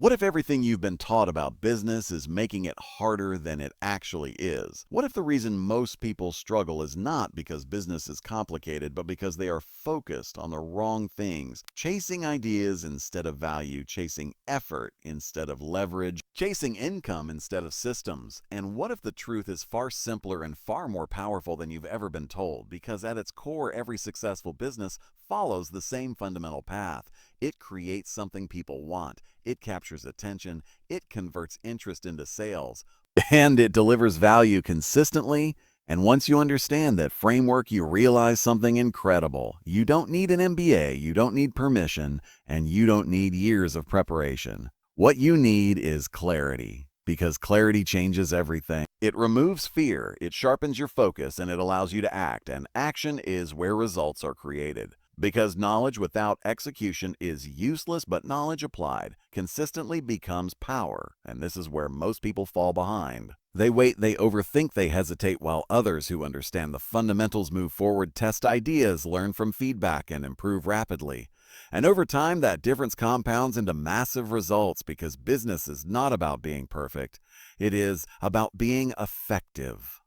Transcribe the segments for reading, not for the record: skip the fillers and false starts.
What if everything you've been taught about business is making it harder than it actually is? What if the reason most people struggle is not because business is complicated, but because they are focused on the wrong things, chasing ideas instead of value, chasing effort instead of leverage, chasing income instead of systems? And what if the truth is far simpler and far more powerful than you've ever been told? Because at its core, every successful business follows the same fundamental path. It creates something people want. It captures attention, it converts interest into sales, and it delivers value consistently. And once you understand that framework, you realize something incredible. You don't need an MBA, you don't need permission, and you don't need years of preparation. What you need is clarity, because clarity changes everything. It removes fear, it sharpens your focus, and it allows you to act. And action is where results are created. Because knowledge without execution is useless, but knowledge applied consistently becomes power. And this is where most people fall behind. They wait, they overthink, they hesitate, while others who understand the fundamentals move forward, test ideas, learn from feedback, and improve rapidly. And over time, that difference compounds into massive results, because business is not about being perfect. It is about being effective.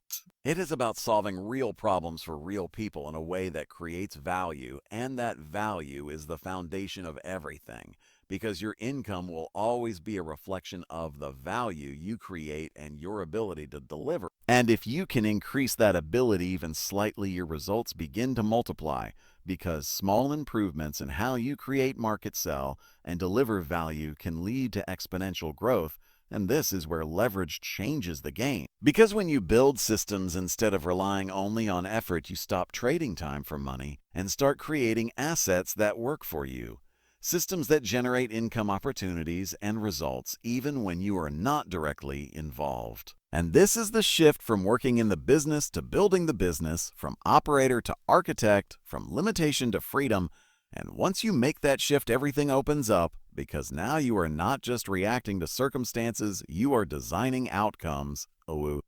It is about solving real problems for real people in a way that creates value, and that value is the foundation of everything, because your income will always be a reflection of the value you create and your ability to deliver. And if you can increase that ability even slightly, your results begin to multiply, because small improvements in how you create, market, sell, and deliver value can lead to exponential growth. And this is where leverage changes the game. Because when you build systems instead of relying only on effort, you stop trading time for money and start creating assets that work for you. Systems that generate income opportunities and results even when you are not directly involved. And this is the shift from working in the business to building the business, from operator to architect, from limitation to freedom. And once you make that shift, everything opens up, because now you are not just reacting to circumstances, you are designing outcomes.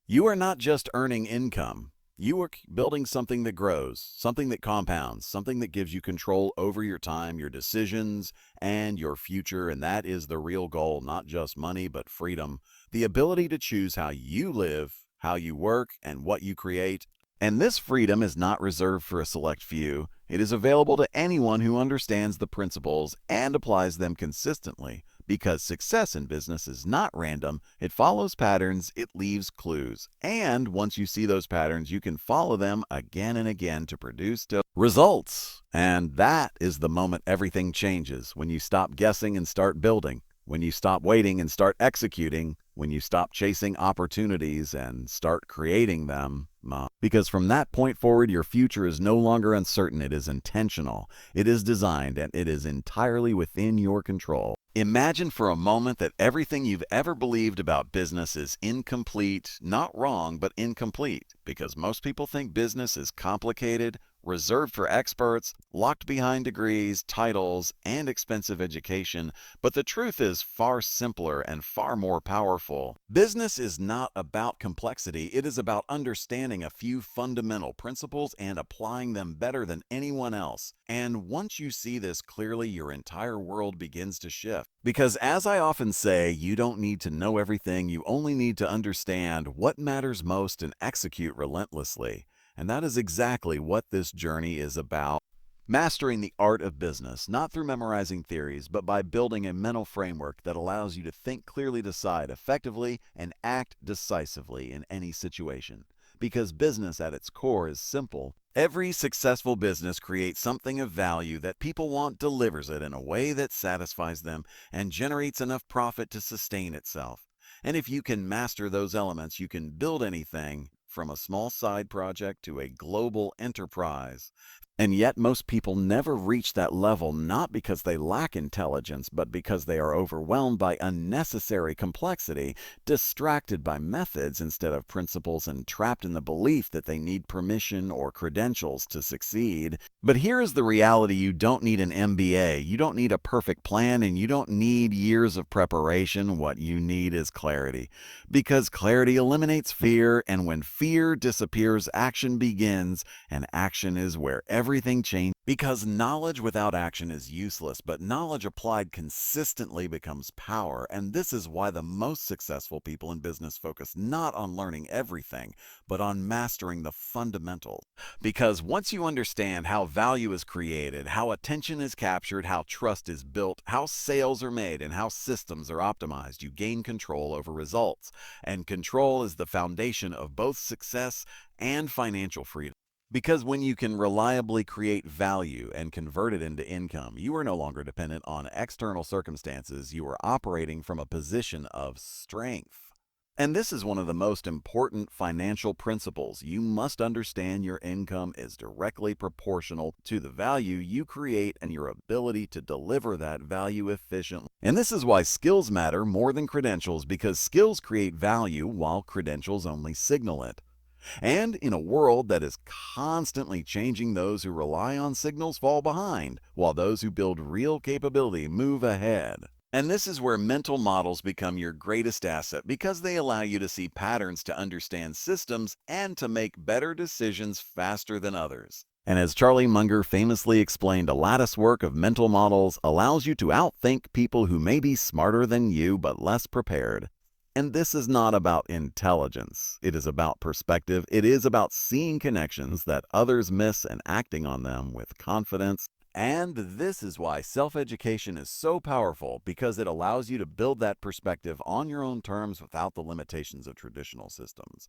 You are not just earning income. You are building something that grows, something that compounds, something that gives you control over your time, your decisions, and your future. And that is the real goal, not just money, but freedom. The ability to choose how you live, how you work, and what you create. And this freedom is not reserved for a select few. It is available to anyone who understands the principles and applies them consistently. Because success in business is not random, it follows patterns, it leaves clues. And once you see those patterns, you can follow them again and again to produce results. And that is the moment everything changes, when you stop guessing and start building. When you stop waiting and start executing, when you stop chasing opportunities and start creating them. Because from that point forward, your future is no longer uncertain, it is intentional, it is designed, and it is entirely within your control. Imagine for a moment that everything you've ever believed about business is incomplete, not wrong, but incomplete, because most people think business is complicated, reserved for experts, locked behind degrees, titles, and expensive education. But the truth is far simpler and far more powerful. Business is not about complexity, it is about understanding a few fundamental principles and applying them better than anyone else. And once you see this clearly, your entire world begins to shift. Because as I often say, you don't need to know everything, you only need to understand what matters most and execute relentlessly. And that is exactly what this journey is about. Mastering the art of business, not through memorizing theories, but by building a mental framework that allows you to think clearly, decide effectively, and act decisively in any situation. Because business at its core is simple. Every successful business creates something of value that people want, delivers it in a way that satisfies them, and generates enough profit to sustain itself. And if you can master those elements, you can build anything, from a small side project to a global enterprise. And yet most people never reach that level, not because they lack intelligence, but because they are overwhelmed by unnecessary complexity, distracted by methods instead of principles, and trapped in the belief that they need permission or credentials to succeed. But here is the reality: you don't need an MBA, you don't need a perfect plan, and you don't need years of preparation. What you need is clarity. Because clarity eliminates fear, and when fear disappears, action begins, and action is where everything changes. Because knowledge without action is useless, but knowledge applied consistently becomes power. And this is why the most successful people in business focus not on learning everything, but on mastering the fundamentals. Because once you understand how value is created, how attention is captured, how trust is built, how sales are made, and how systems are optimized, you gain control over results. And control is the foundation of both success and financial freedom. Because when you can reliably create value and convert it into income, you are no longer dependent on external circumstances. You are operating from a position of strength. And this is one of the most important financial principles. You must understand your income is directly proportional to the value you create and your ability to deliver that value efficiently. And this is why skills matter more than credentials, because skills create value while credentials only signal it. And in a world that is constantly changing, those who rely on signals fall behind, while those who build real capability move ahead. And this is where mental models become your greatest asset, because they allow you to see patterns, to understand systems, and to make better decisions faster than others. And as Charlie Munger famously explained, a lattice work of mental models allows you to outthink people who may be smarter than you but less prepared. And this is not about intelligence. It is about perspective. It is about seeing connections that others miss and acting on them with confidence. And this is why self-education is so powerful, because it allows you to build that perspective on your own terms without the limitations of traditional systems.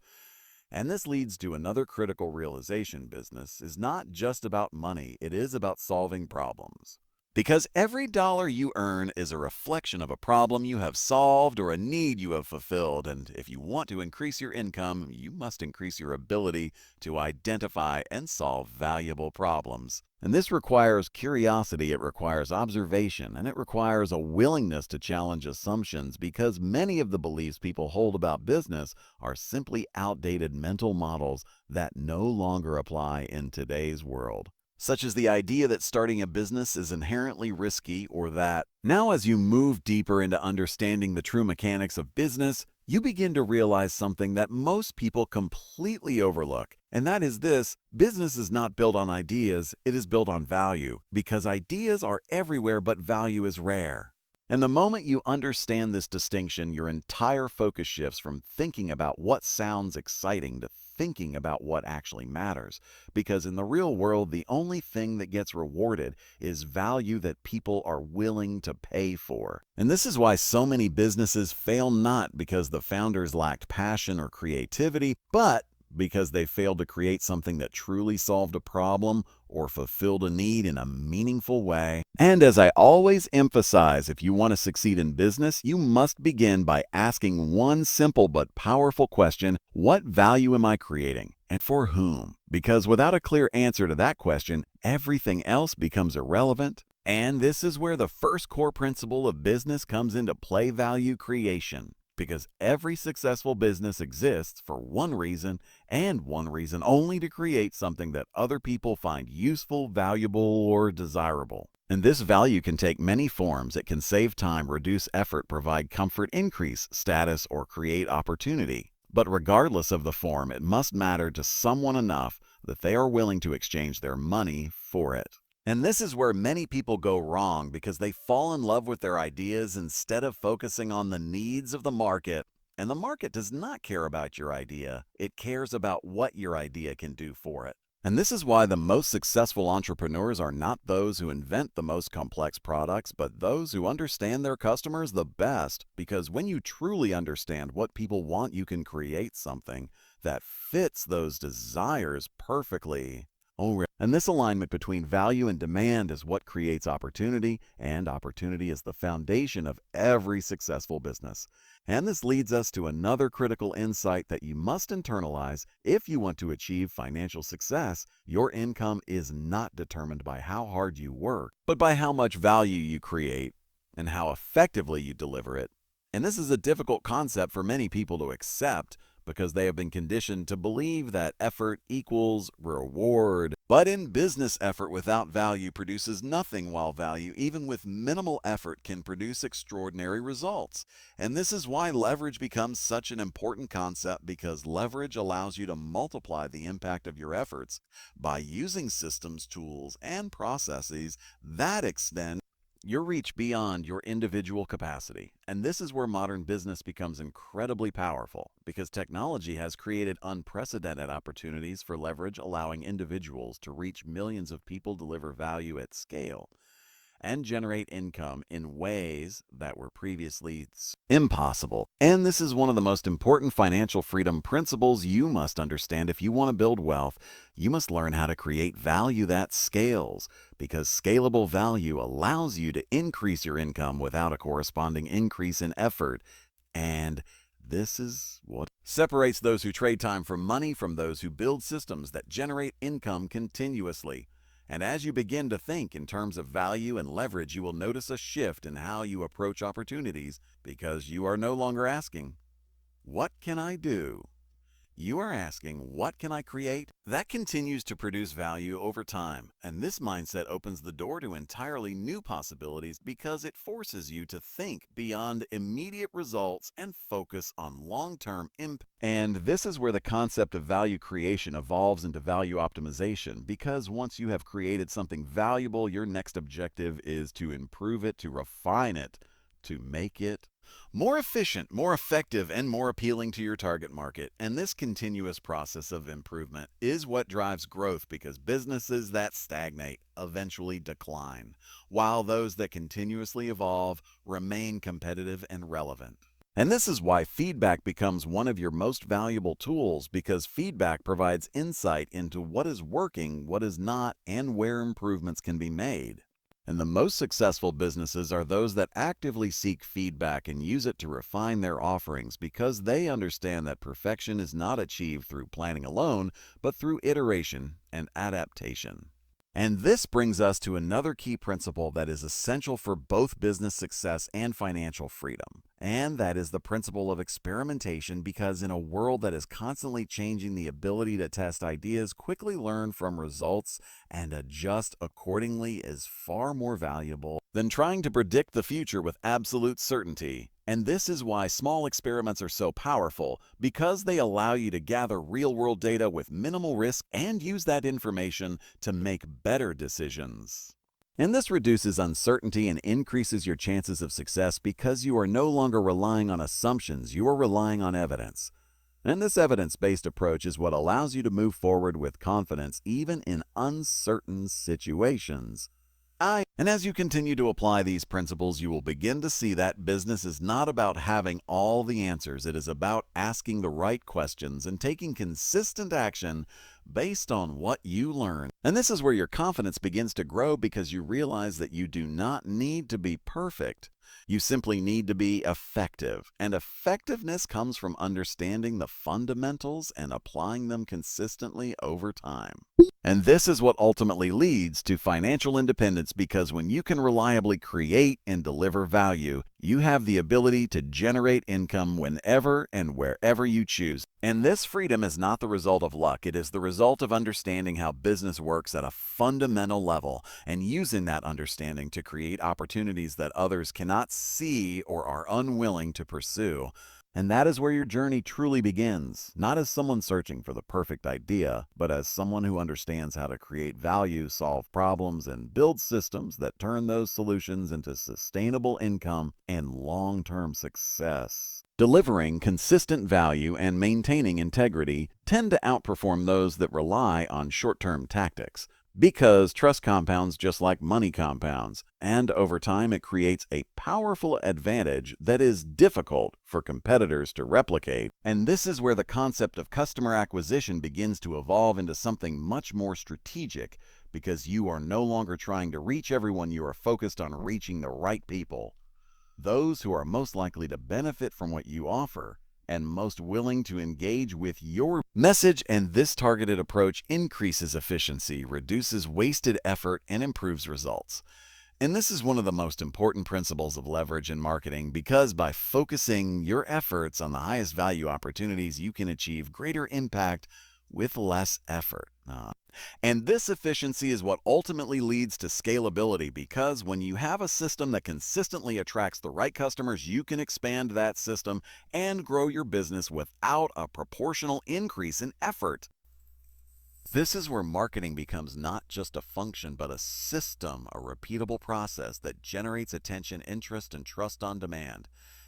And this leads to another critical realization: business is not just about money, it is about solving problems. Because every dollar you earn is a reflection of a problem you have solved or a need you have fulfilled. And if you want to increase your income, you must increase your ability to identify and solve valuable problems. And this requires curiosity, it requires observation, and it requires a willingness to challenge assumptions, because many of the beliefs people hold about business are simply outdated mental models that no longer apply in today's world. Such as the idea that starting a business is inherently risky, or that now, as you move deeper into understanding the true mechanics of business, you begin to realize something that most people completely overlook. And that is this: business is not built on ideas, it is built on value, because ideas are everywhere but value is rare. And the moment you understand this distinction, your entire focus shifts from thinking about what sounds exciting to thinking about what actually matters. Because in the real world, the only thing that gets rewarded is value that people are willing to pay for. And this is why so many businesses fail, not because the founders lacked passion or creativity, but because they failed to create something that truly solved a problem or fulfilled a need in a meaningful way. And as I always emphasize, if you want to succeed in business, you must begin by asking one simple but powerful question: what value am I creating, and for whom? Because without a clear answer to that question, everything else becomes irrelevant. And this is where the first core principle of business comes into play: value creation. Because every successful business exists for one reason, and one reason only: to create something that other people find useful, valuable, or desirable. And this value can take many forms. It can save time, reduce effort, provide comfort, increase status, or create opportunity. But regardless of the form, it must matter to someone enough that they are willing to exchange their money for it. And this is where many people go wrong, because they fall in love with their ideas instead of focusing on the needs of the market. And the market does not care about your idea. It cares about what your idea can do for it. And this is why the most successful entrepreneurs are not those who invent the most complex products, but those who understand their customers the best. Because when you truly understand what people want, you can create something that fits those desires perfectly. And this alignment between value and demand is what creates opportunity, and opportunity is the foundation of every successful business. And this leads us to another critical insight that you must internalize if you want to achieve financial success. Your income is not determined by how hard you work, but by how much value you create and how effectively you deliver it. And this is a difficult concept for many people to accept, because they have been conditioned to believe that effort equals reward. But in business, effort without value produces nothing, while value, even with minimal effort, can produce extraordinary results. And this is why leverage becomes such an important concept, because leverage allows you to multiply the impact of your efforts by using systems, tools, and processes that extend your reach beyond your individual capacity. And this is where modern business becomes incredibly powerful, because technology has created unprecedented opportunities for leverage, allowing individuals to reach millions of people, deliver value at scale, and generate income in ways that were previously impossible. And this is one of the most important financial freedom principles you must understand. If you want to build wealth, you must learn how to create value that scales, because scalable value allows you to increase your income without a corresponding increase in effort. And this is what separates those who trade time for money from those who build systems that generate income continuously. And as you begin to think in terms of value and leverage, you will notice a shift in how you approach opportunities, because you are no longer asking, "What can I do?" You are asking, "What can I create?" That continues to produce value over time. And this mindset opens the door to entirely new possibilities, because it forces you to think beyond immediate results and focus on long-term impact. And this is where the concept of value creation evolves into value optimization, because once you have created something valuable, your next objective is to improve it, to refine it, to make it more efficient, more effective, and more appealing to your target market. And this continuous process of improvement is what drives growth, because businesses that stagnate eventually decline, while those that continuously evolve remain competitive and relevant. And this is why feedback becomes one of your most valuable tools, because feedback provides insight into what is working, what is not, and where improvements can be made. And the most successful businesses are those that actively seek feedback and use it to refine their offerings, because they understand that perfection is not achieved through planning alone, but through iteration and adaptation. And this brings us to another key principle that is essential for both business success and financial freedom. And that is the principle of experimentation, because in a world that is constantly changing, the ability to test ideas, quickly learn from results, and adjust accordingly is far more valuable than trying to predict the future with absolute certainty. And this is why small experiments are so powerful, because they allow you to gather real-world data with minimal risk and use that information to make better decisions. And this reduces uncertainty and increases your chances of success, because you are no longer relying on assumptions, you are relying on evidence. And this evidence-based approach is what allows you to move forward with confidence even in uncertain situations. And as you continue to apply these principles, you will begin to see that business is not about having all the answers. It is about asking the right questions and taking consistent action based on what you learn. And this is where your confidence begins to grow, because you realize that you do not need to be perfect. You simply need to be effective. And effectiveness comes from understanding the fundamentals and applying them consistently over time. And this is what ultimately leads to financial independence, because when you can reliably create and deliver value, you have the ability to generate income whenever and wherever you choose. And this freedom is not the result of luck. It is the result of understanding how business works at a fundamental level, and using that understanding to create opportunities that others cannot see or are unwilling to pursue. And that is where your journey truly begins, not as someone searching for the perfect idea, but as someone who understands how to create value, solve problems, and build systems that turn those solutions into sustainable income and long-term success. Delivering consistent value and maintaining integrity tend to outperform those that rely on short-term tactics, because trust compounds just like money compounds, and over time it creates a powerful advantage that is difficult for competitors to replicate. And this is where the concept of customer acquisition begins to evolve into something much more strategic, because you are no longer trying to reach everyone, you are focused on reaching the right people, those who are most likely to benefit from what you offer and most willing to engage with your message. And this targeted approach increases efficiency, reduces wasted effort, and improves results. And this is one of the most important principles of leverage in marketing, because by focusing your efforts on the highest value opportunities, you can achieve greater impact with less effort. And this efficiency is what ultimately leads to scalability, because when you have a system that consistently attracts the right customers, you can expand that system and grow your business without a proportional increase in effort. This is where marketing becomes not just a function, but a system, a repeatable process that generates attention, interest, and trust on demand.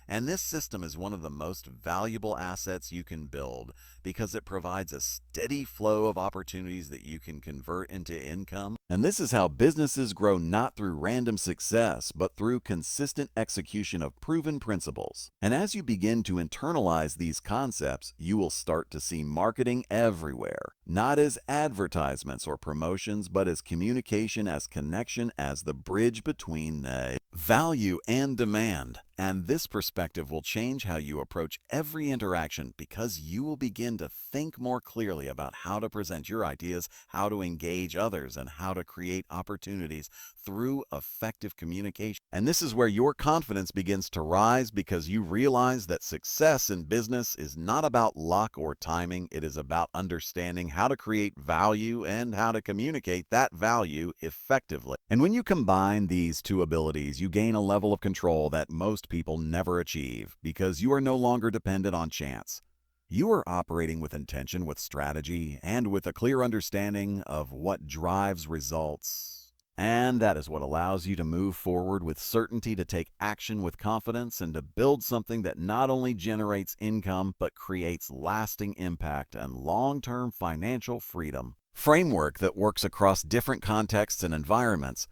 And this system is one of the most valuable assets you can build because it provides a steady flow of opportunities that you can convert into income. And this is how businesses grow, not through random success, but through consistent execution of proven principles. And as you begin to internalize these concepts, you will start to see marketing everywhere, not as advertisements or promotions, but as communication, as connection, as the bridge between value and demand. And this perspective will change how you approach every interaction, because you will begin to think more clearly about how to present your ideas, how to engage others, and how to create opportunities through effective communication. And this is where your confidence begins to rise, because you realize that success in business is not about luck or timing. It is about understanding how to create value and how to communicate that value effectively. And when you combine these two abilities, you gain a level of control that most people never achieve, because you are no longer dependent on chance. You are operating with intention, with strategy, and with a clear understanding of what drives results. And that is what allows you to move forward with certainty, to take action with confidence, and to build something that not only generates income, but creates lasting impact and long-term financial freedom. Framework that works across different contexts and environments.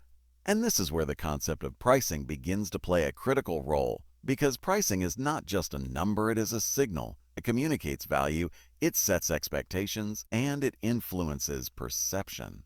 And this is where the concept of pricing begins to play a critical role, because pricing is not just a number, it is a signal. It communicates value, it sets expectations, and it influences perception.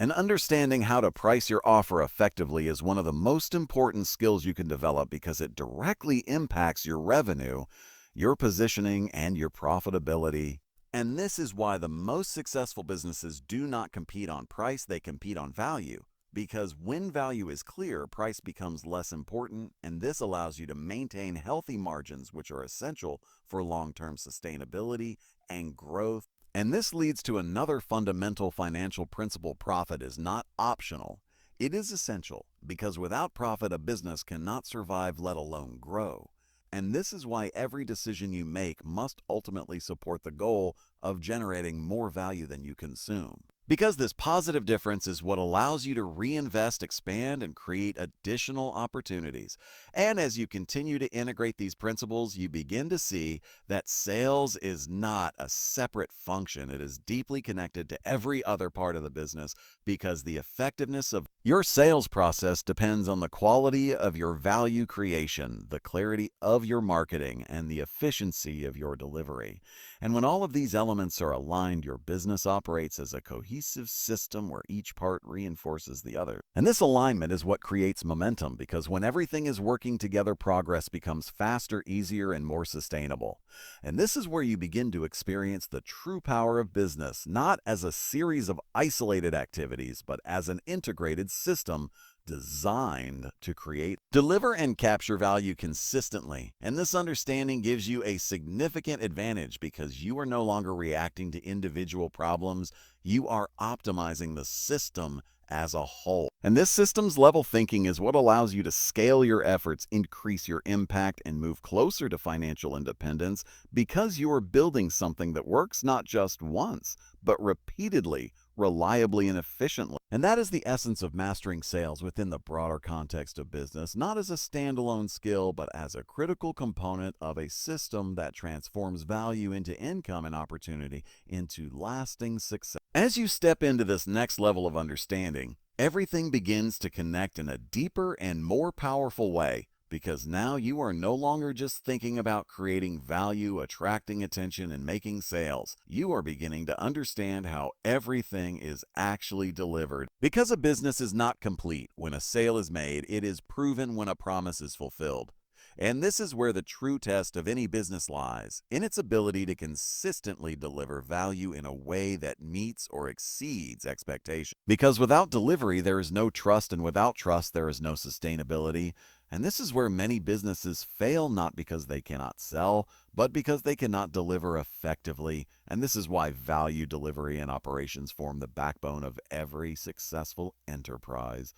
And understanding how to price your offer effectively is one of the most important skills you can develop, because it directly impacts your revenue, your positioning, and your profitability. And this is why the most successful businesses do not compete on price, they compete on value. Because when value is clear, price becomes less important, and this allows you to maintain healthy margins, which are essential for long-term sustainability and growth. And this leads to another fundamental financial principle: profit is not optional. It is essential, because without profit, a business cannot survive, let alone grow. And this is why every decision you make must ultimately support the goal of generating more value than you consume. Because this positive difference is what allows you to reinvest, expand, and create additional opportunities. And as you continue to integrate these principles, you begin to see that sales is not a separate function. It is deeply connected to every other part of the business, because the effectiveness of your sales process depends on the quality of your value creation, the clarity of your marketing, and the efficiency of your delivery. And when all of these elements are aligned, your business operates as a cohesive system where each part reinforces the other. And this alignment is what creates momentum, because when everything is working together, progress becomes faster, easier, and more sustainable. And this is where you begin to experience the true power of business, not as a series of isolated activities, but as an integrated system designed to create, deliver, and capture value consistently. And this understanding gives you a significant advantage, because you are no longer reacting to individual problems. You are optimizing the system as a whole. And this systems level thinking is what allows you to scale your efforts, increase your impact, and move closer to financial independence, because you are building something that works not just once, but repeatedly, reliably, and efficiently. And that is the essence of mastering sales within the broader context of business, not as a standalone skill, but as a critical component of a system that transforms value into income and opportunity into lasting success. As you step into this next level of understanding, everything begins to connect in a deeper and more powerful way, because now you are no longer just thinking about creating value, attracting attention, and making sales. You are beginning to understand how everything is actually delivered. Because a business is not complete when a sale is made, it is proven when a promise is fulfilled. And this is where the true test of any business lies, in its ability to consistently deliver value in a way that meets or exceeds expectations. Because without delivery, there is no trust, and without trust, there is no sustainability. And this is where many businesses fail not because they cannot sell, but because they cannot deliver effectively. And this is why value delivery and operations form the backbone of every successful enterprise.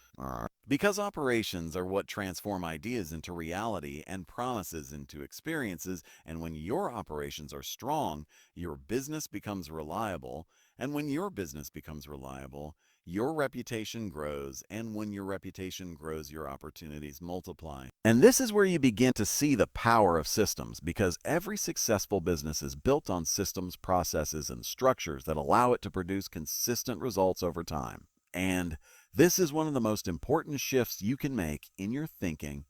Because operations are what transform ideas into reality and promises into experiences. And when your operations are strong, your business becomes reliable. And when your business becomes reliable, your reputation grows, and when your reputation grows, your opportunities multiply. And this is where you begin to see the power of systems, because every successful business is built on systems, processes, and structures that allow it to produce consistent results over time. And this is one of the most important shifts you can make in your thinking.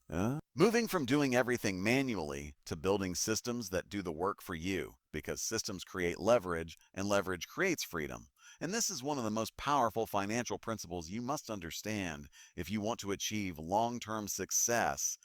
Moving from doing everything manually to building systems that do the work for you, because systems create leverage, and leverage creates freedom. And this is one of the most powerful financial principles you must understand if you want to achieve long-term success.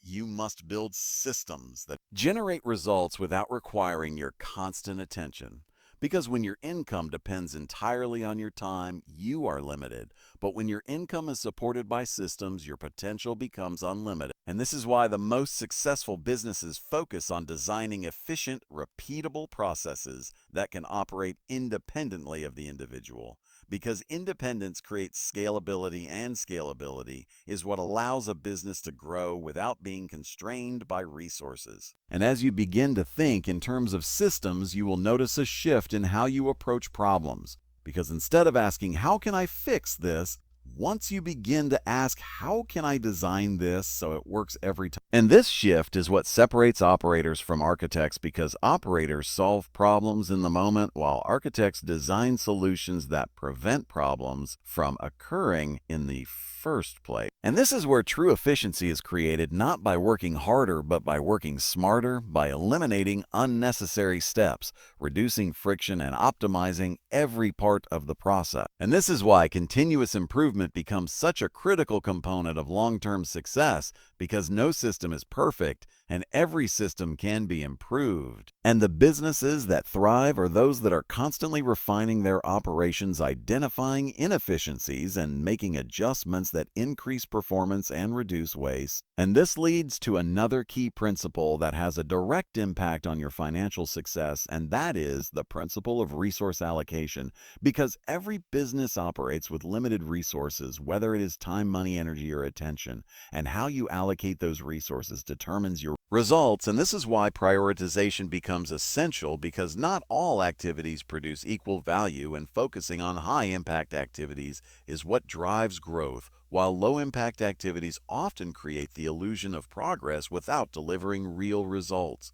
You must build systems that generate results without requiring your constant attention. Because when your income depends entirely on your time, you are limited. But when your income is supported by systems, your potential becomes unlimited. And this is why the most successful businesses focus on designing efficient, repeatable processes that can operate independently of the individual. Because independence creates scalability, and scalability is what allows a business to grow without being constrained by resources. And as you begin to think in terms of systems, you will notice a shift in how you approach problems. Because instead of asking, how can I fix this? Once you begin to ask, how can I design this so it works every time? And this shift is what separates operators from architects, because operators solve problems in the moment while architects design solutions that prevent problems from occurring in the first place. And this is where true efficiency is created, not by working harder, but by working smarter, by eliminating unnecessary steps, reducing friction, and optimizing every part of the process. And this is why continuous improvement becomes such a critical component of long-term success, because no system is perfect and every system can be improved. And the businesses that thrive are those that are constantly refining their operations, identifying inefficiencies, and making adjustments that increase performance and reduce waste. And this leads to another key principle that has a direct impact on your financial success, and that is the principle of resource allocation. Because every business operates with limited resources, whether it is time, money, energy, or attention, and how you allocate those resources determines your results. And this is why prioritization becomes essential, because not all activities produce equal value, and focusing on high-impact activities is what drives growth, while low-impact activities often create the illusion of progress without delivering real results.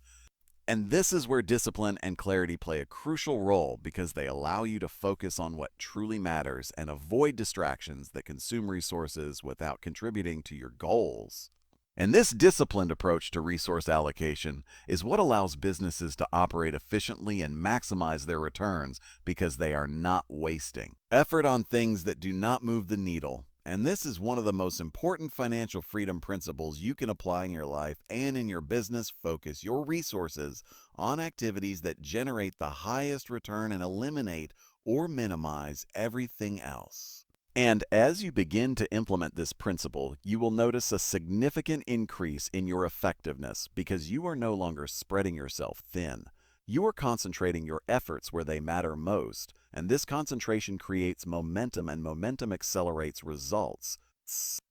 And this is where discipline and clarity play a crucial role, because they allow you to focus on what truly matters and avoid distractions that consume resources without contributing to your goals. And this disciplined approach to resource allocation is what allows businesses to operate efficiently and maximize their returns, because they are not wasting effort on things that do not move the needle. And this is one of the most important financial freedom principles you can apply in your life and in your business. Focus your resources on activities that generate the highest return and eliminate or minimize everything else. And as you begin to implement this principle, you will notice a significant increase in your effectiveness, because you are no longer spreading yourself thin. You are concentrating your efforts where they matter most, and this concentration creates momentum, and momentum accelerates results.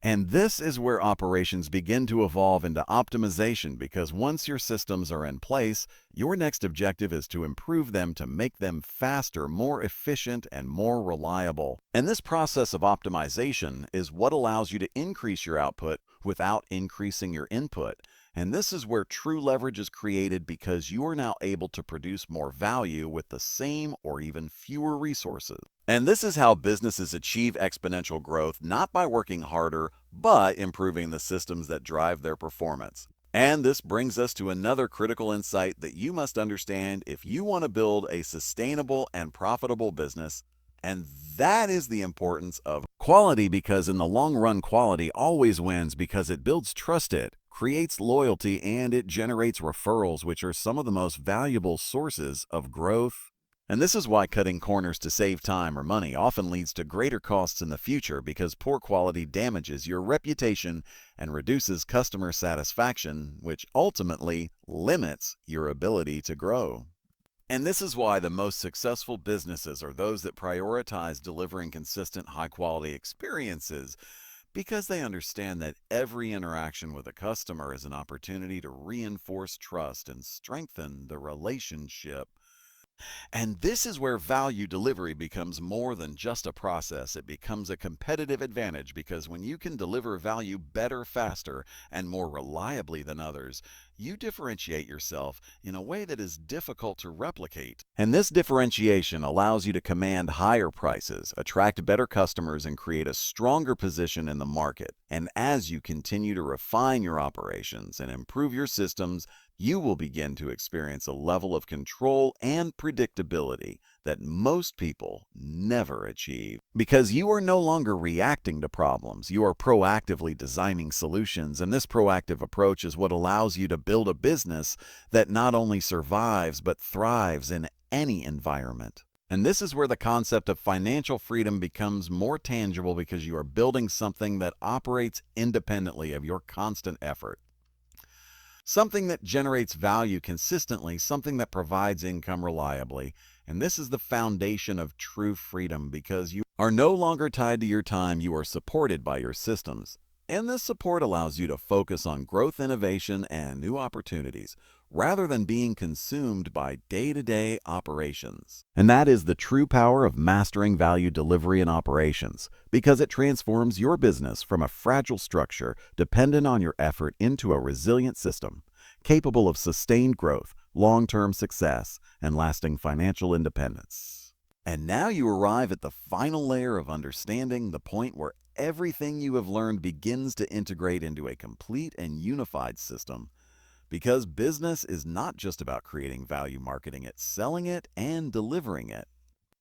And this is where operations begin to evolve into optimization, because once your systems are in place, your next objective is to improve them to make them faster, more efficient, and more reliable. And this process of optimization is what allows you to increase your output without increasing your input. And this is where true leverage is created, because you are now able to produce more value with the same or even fewer resources. And this is how businesses achieve exponential growth, not by working harder, but improving the systems that drive their performance. And this brings us to another critical insight that you must understand if you want to build a sustainable and profitable business. And that is the importance of quality, because in the long run, quality always wins, because it builds trust, it creates loyalty, and it generates referrals, which are some of the most valuable sources of growth And this is why cutting corners to save time or money often leads to greater costs in the future, because poor quality damages your reputation and reduces customer satisfaction, which ultimately limits your ability to grow. And this is why the most successful businesses are those that prioritize delivering consistent, high-quality experiences, because they understand that every interaction with a customer is an opportunity to reinforce trust and strengthen the relationship. And this is where value delivery becomes more than just a process. It becomes a competitive advantage, because when you can deliver value better, faster, and more reliably than others, you differentiate yourself in a way that is difficult to replicate. And this differentiation allows you to command higher prices, attract better customers, and create a stronger position in the market. And as you continue to refine your operations and improve your systems, you will begin to experience a level of control and predictability that most people never achieve. Because you are no longer reacting to problems, you are proactively designing solutions, and this proactive approach is what allows you to build a business that not only survives but thrives in any environment. And this is where the concept of financial freedom becomes more tangible, because you are building something that operates independently of your constant effort. Something that generates value consistently, something that provides income reliably. And this is the foundation of true freedom, because you are no longer tied to your time, you are supported by your systems. And this support allows you to focus on growth, innovation, and new opportunities, rather than being consumed by day-to-day operations. And that is the true power of mastering value delivery and operations, because it transforms your business from a fragile structure dependent on your effort into a resilient system, capable of sustained growth, long-term success, and lasting financial independence. And now you arrive at the final layer of understanding, the point where everything you have learned begins to integrate into a complete and unified system. Because business is not just about creating value, marketing it, selling it, and delivering it.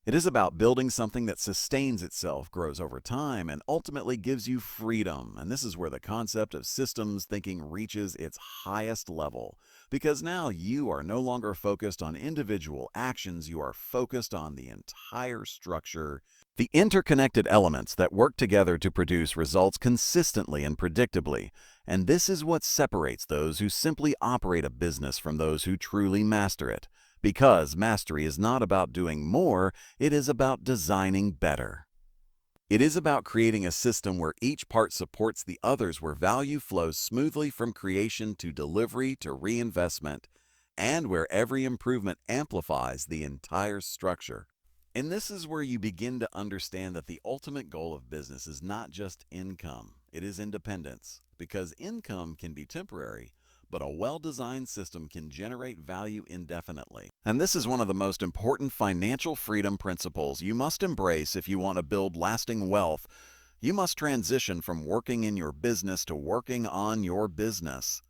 It is about building something that sustains itself, grows over time, and ultimately gives you freedom. And this is where the concept of systems thinking reaches its highest level. Because now you are no longer focused on individual actions, you are focused on the entire structure, the interconnected elements that work together to produce results consistently and predictably. And this is what separates those who simply operate a business from those who truly master it. Because mastery is not about doing more, it is about designing better. It is about creating a system where each part supports the others, where value flows smoothly from creation to delivery to reinvestment, and where every improvement amplifies the entire structure. And this is where you begin to understand that the ultimate goal of business is not just income, it is independence. Because income can be temporary, but a well-designed system can generate value indefinitely. And this is one of the most important financial freedom principles you must embrace if you want to build lasting wealth. You must transition from working in your business to working on your business.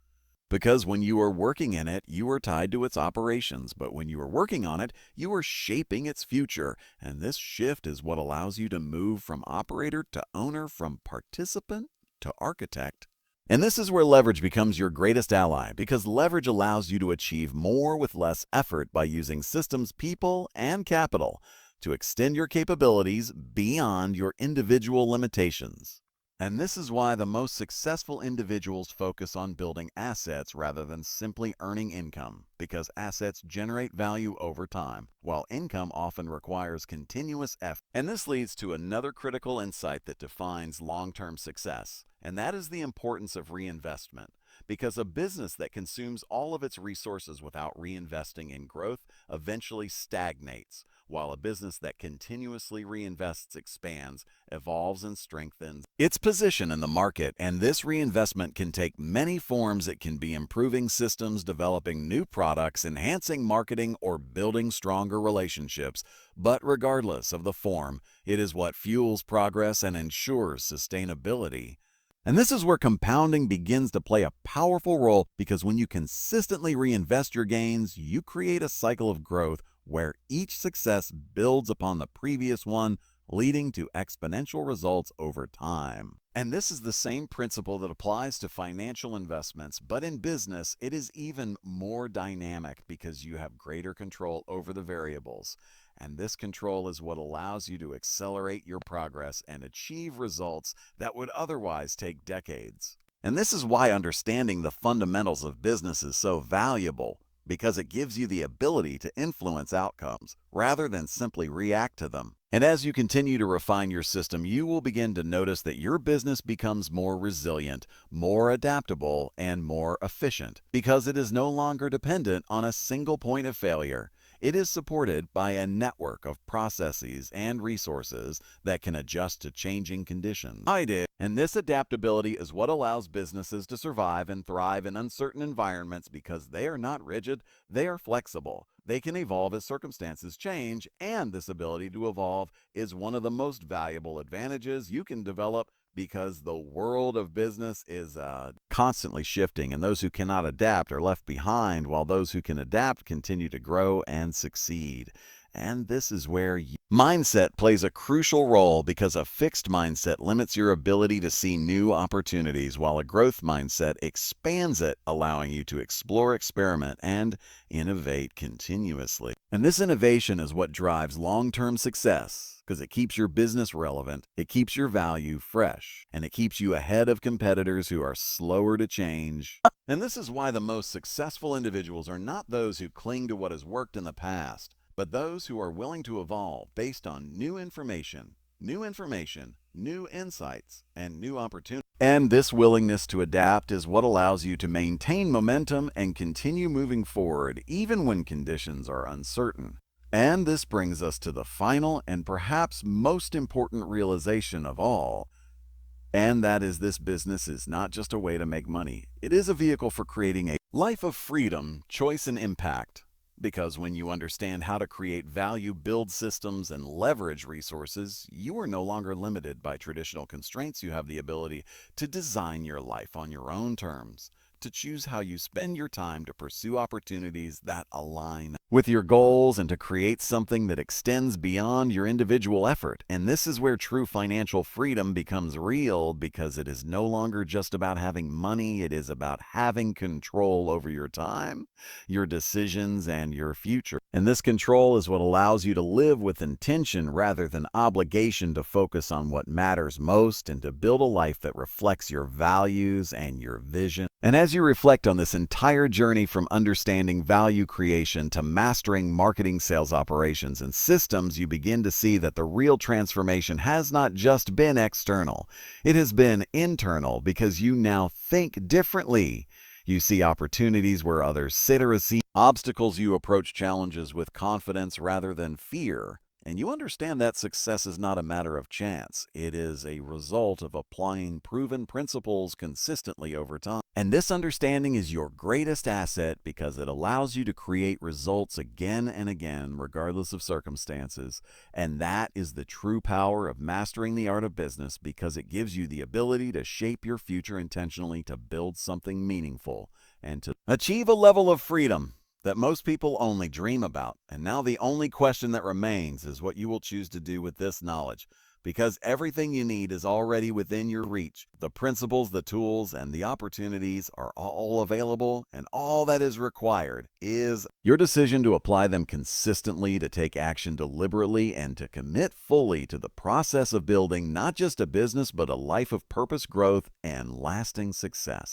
Because when you are working in it, you are tied to its operations, but when you are working on it, you are shaping its future. And this shift is what allows you to move from operator to owner, from participant to architect. And this is where leverage becomes your greatest ally, because leverage allows you to achieve more with less effort by using systems, people, and capital to extend your capabilities beyond your individual limitations. And this is why the most successful individuals focus on building assets rather than simply earning income, because assets generate value over time, while income often requires continuous effort. And this leads to another critical insight that defines long-term success, and that is the importance of reinvestment. Because a business that consumes all of its resources without reinvesting in growth eventually stagnates, while a business that continuously reinvests expands, evolves, and strengthens its position in the market. And this reinvestment can take many forms. It can be improving systems, developing new products, enhancing marketing, or building stronger relationships. But regardless of the form, it is what fuels progress and ensures sustainability. And this is where compounding begins to play a powerful role, because when you consistently reinvest your gains, you create a cycle of growth where each success builds upon the previous one, leading to exponential results over time. And this is the same principle that applies to financial investments, but in business, it is even more dynamic, because you have greater control over the variables. And this control is what allows you to accelerate your progress and achieve results that would otherwise take decades. And this is why understanding the fundamentals of business is so valuable, because it gives you the ability to influence outcomes rather than simply react to them. And as you continue to refine your system, you will begin to notice that your business becomes more resilient, more adaptable, and more efficient because it is no longer dependent on a single point of failure. It is supported by a network of processes and resources that can adjust to changing conditions. And this adaptability is what allows businesses to survive and thrive in uncertain environments because they are not rigid, they are flexible. They can evolve as circumstances change, and this ability to evolve is one of the most valuable advantages you can develop because the world of business is constantly shifting, and those who cannot adapt are left behind, while those who can adapt continue to grow and succeed. And this is where mindset plays a crucial role because a fixed mindset limits your ability to see new opportunities, while a growth mindset expands it, allowing you to explore, experiment, and innovate continuously. And this innovation is what drives long-term success because it keeps your business relevant, it keeps your value fresh, and it keeps you ahead of competitors who are slower to change. And this is why the most successful individuals are not those who cling to what has worked in the past, but those who are willing to evolve based on new information, new insights, and new opportunities. And this willingness to adapt is what allows you to maintain momentum and continue moving forward even when conditions are uncertain. And this brings us to the final and perhaps most important realization of all, and that is this business is not just a way to make money. It is a vehicle for creating a life of freedom, choice, and impact. Because when you understand how to create value, build systems, and leverage resources, you are no longer limited by traditional constraints. You have the ability to design your life on your own terms, to choose how you spend your time, to pursue opportunities that align with your goals, and to create something that extends beyond your individual effort. And this is where true financial freedom becomes real, because it is no longer just about having money. It is about having control over your time, your decisions, and your future. And this control is what allows you to live with intention rather than obligation, to focus on what matters most, and to build a life that reflects your values and your vision. And as you reflect on this entire journey from understanding value creation to mastering marketing, sales operations, and systems, you begin to see that the real transformation has not just been external. It has been internal, because you now think differently. You see opportunities where others sit or see obstacles. You approach challenges with confidence rather than fear. And you understand that success is not a matter of chance. It is a result of applying proven principles consistently over time. And this understanding is your greatest asset, because it allows you to create results again and again, regardless of circumstances. And that is the true power of mastering the art of business, because it gives you the ability to shape your future intentionally, to build something meaningful, and to achieve a level of freedom that most people only dream about. And now the only question that remains is what you will choose to do with this knowledge, because everything you need is already within your reach. The principles, the tools, and the opportunities are all available, and all that is required is your decision to apply them consistently, to take action deliberately, and to commit fully to the process of building not just a business, but a life of purpose, growth, and lasting success.